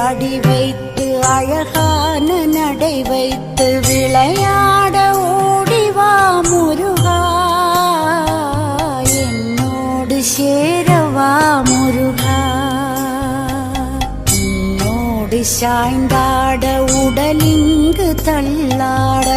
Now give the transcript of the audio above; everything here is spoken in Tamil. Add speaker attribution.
Speaker 1: அடி வைத்து அழகான நடை வைத்து விளையாட ஓடிவா முருகா, என்னோடு சேரவா முருகா. உன்னோடு சாய்ந்தாட உடலிங்கு தள்ளாட